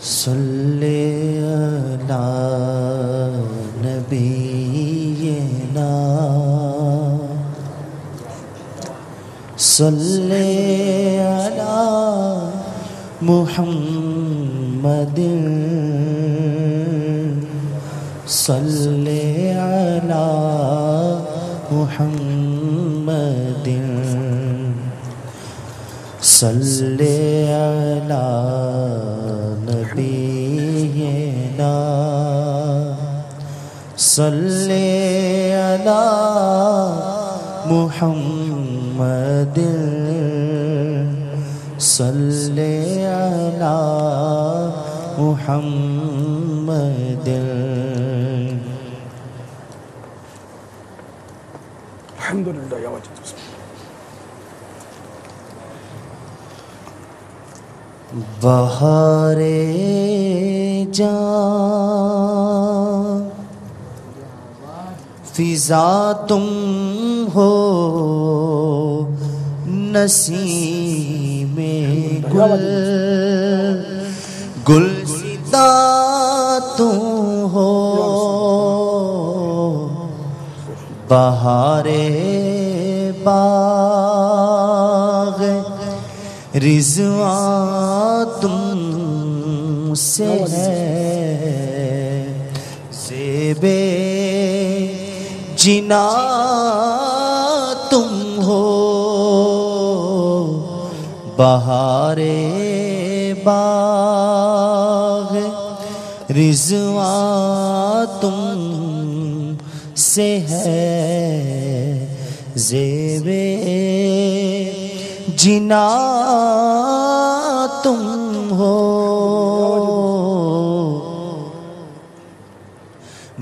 صلی علی نبینا صلی علی محمد صلی علی محمد صلی علی نبینا صلی علی محمد صلی علی محمد. الحمدللہ یا وجہ بہار جان فضا تم ہو نسیم گل گلستاں تم ہو بہار باغ رضوان تم سے ہے زیب جنا تم ہو بہار باغ رضوان تم سے ہے زیب جنا تم ہو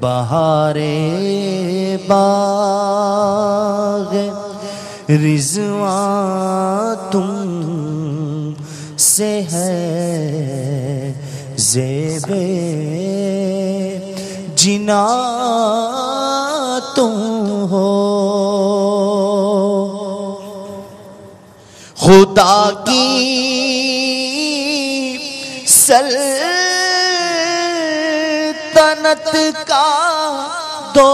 بہار باغ رضوان تم سے ہے زیب جنا تم ہو خدا کی سلطنت کا دو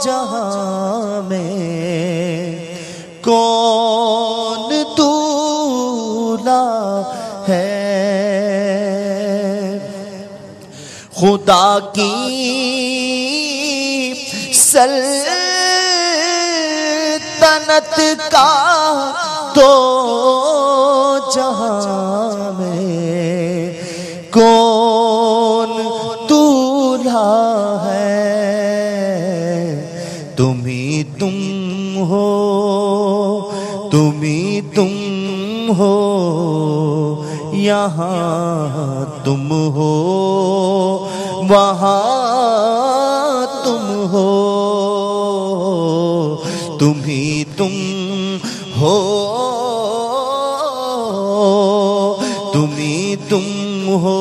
جہاں میں کون دولا ہے خدا کی سلطنت کا دو جہاں میں کون دولہا ہے تم ہی تم ہو تم ہی تم ہو یہاں تم ہو وہاں تم ہو تم ہی تم ہو تم ہی تم ہو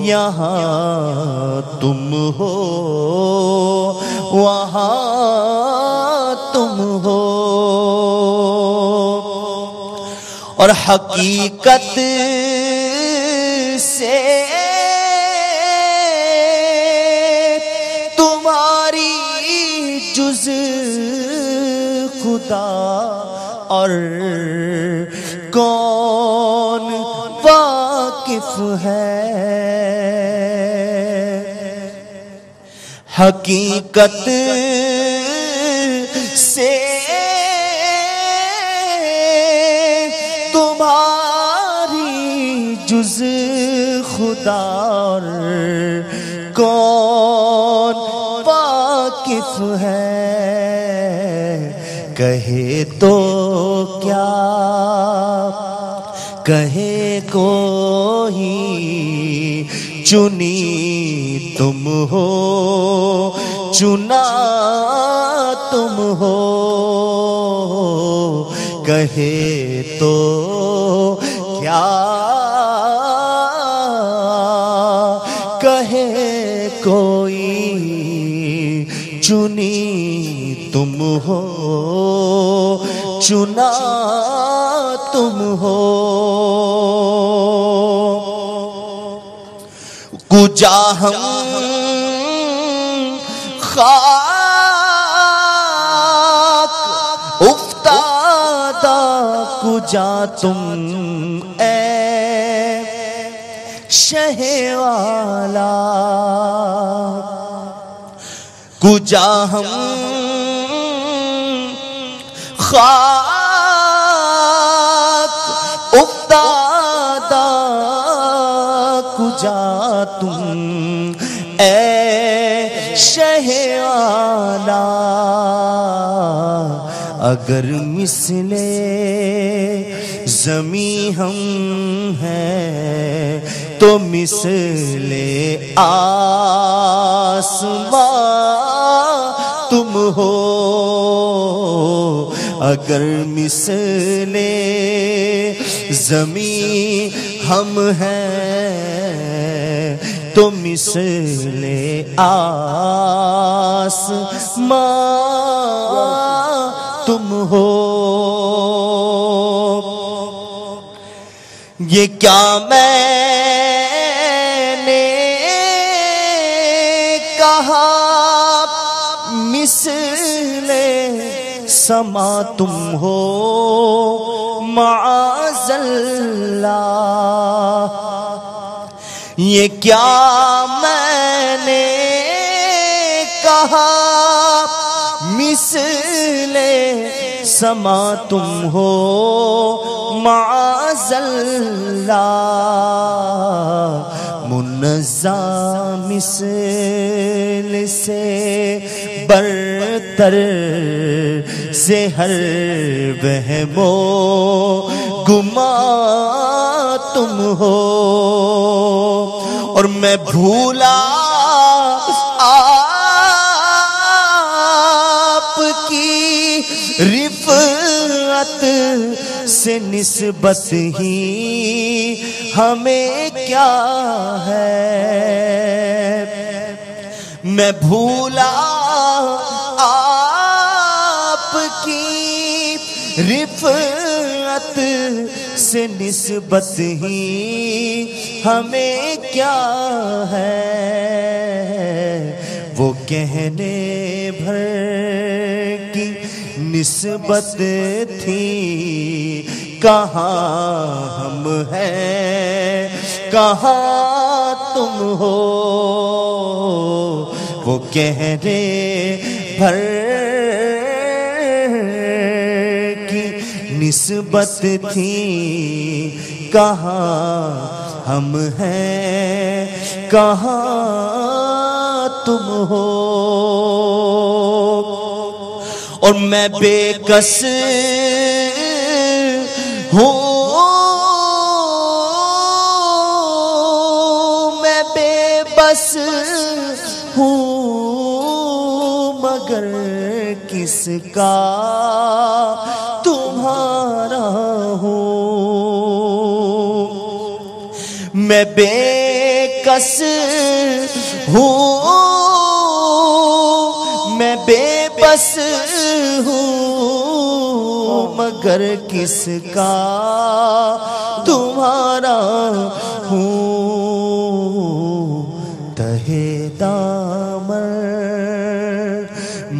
یہاں تم ہو وہاں تم ہو اور حقیقت سے تمہاری جز خدا اور کون واقف ہے حقیقت سے تمہاری جز خدا اور کون واقف ہے کہے تو کیا کہے کوئی چنی تم ہو چنا تم ہو کہے تو کیا کہے کوئی چنی تم ہو چنا تم ہو کجا ہم خاک افتادہ کجا تم اے شہ والا کجا ہم خاک افتادہ کجا تم اے شہ والا اگر مثل زمیں ہم ہیں تو مثل آسمان تم ہو اگر مثل زمیں ہم ہیں تو مثل آسمان تم ہو یہ کیا میں نے کہا مثل سما تم ہو معاذ اللہ یہ کیا میں نے کہا مثل سما تم ہو معاذ اللہ منزہ مثل سے برتر سے ہر وہم و گمان تم ہو اور میں بھولا آپ کی رفعت سے نسبت ہی ہمیں کیا ہے میں بھولا آپ کی رفعت سے نسبت ہی ہمیں کیا ہے وہ کہنے بھر کی نسبت تھی کہاں ہم ہیں کہاں تم ہو وہ کہنے بھر کی نسبت تھی کہاں ہم ہیں کہاں تم ہو اور میں بے کس ہوں میں بے بس ہوں مگر کس کا تمہارا ہوں میں بے کس ہوں میں بے بس ہوں مگر کس کا تمہارا ہوں تہے دامن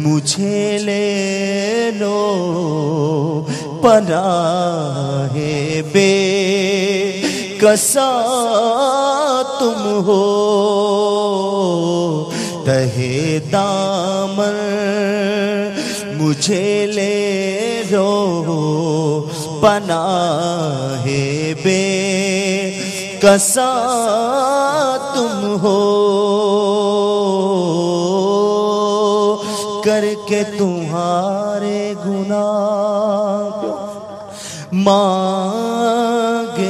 مجھے لے لو پناہ بے کسا تم ہو تہے دامن مجھے لے لو پناہ بے کسا تم ہو کر کے تمہارے گناہ مانگے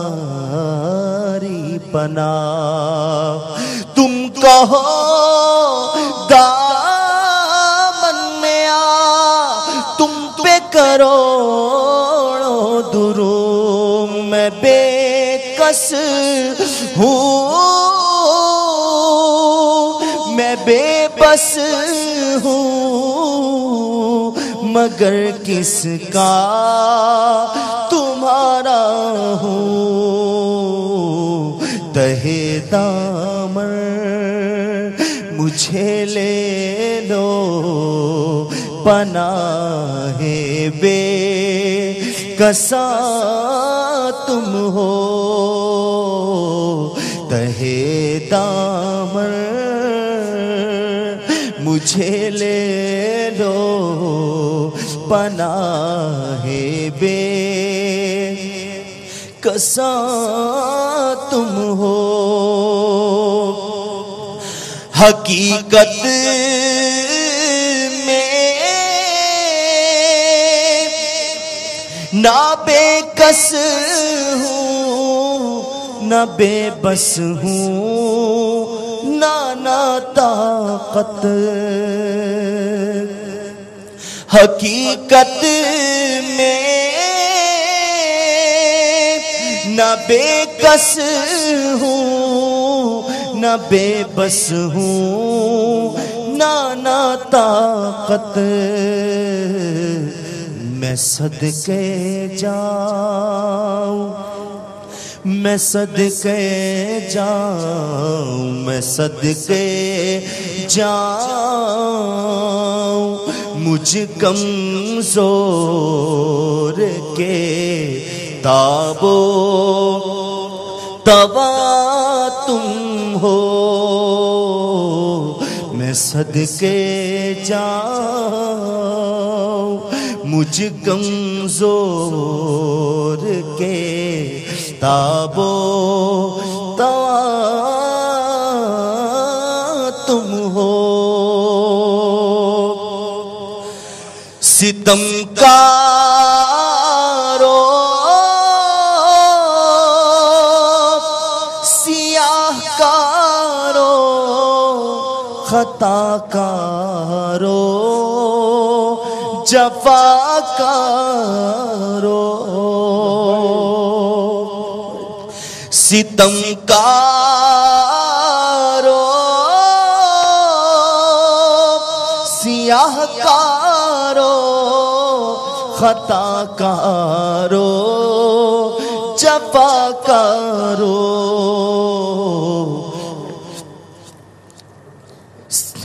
تمہاری پناہ تم کہو دامن میں آ تم پہ کروڑوں درود میں بے کس ہوں میں بے بس ہوں مگر کس کا تمہارا ہوں تہے دامن مجھے لے لو پناہ بے کساں تم ہو تہے دامن مجھے لے لو پناہ بے کساں تم ہو حقیقت میں نہ بے کس ہوں نہ بے بس ہوں نہ طاقت حقیقت میں نہ بے کس ہوں نہ بے بس ہوں نہ طاقت میں صدقے جاؤں میں صدقے جاؤں میں صدقے جاؤں مجھ کمزور کے تابو توا تم ہو میں صدقے جاؤں مجھ کمزور کے تابو توا تم ہو ستم کارو سیاہ کارو خطا کارو جفا کارو ستم کارو سیاہ کارو خطا کارو جفا کارو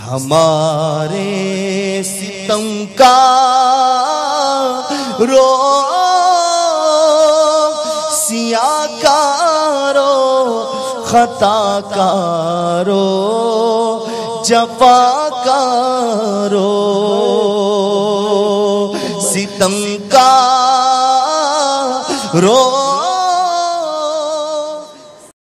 ہمارے ستم کارو سیاہ کارو خطا کارو جفا کارو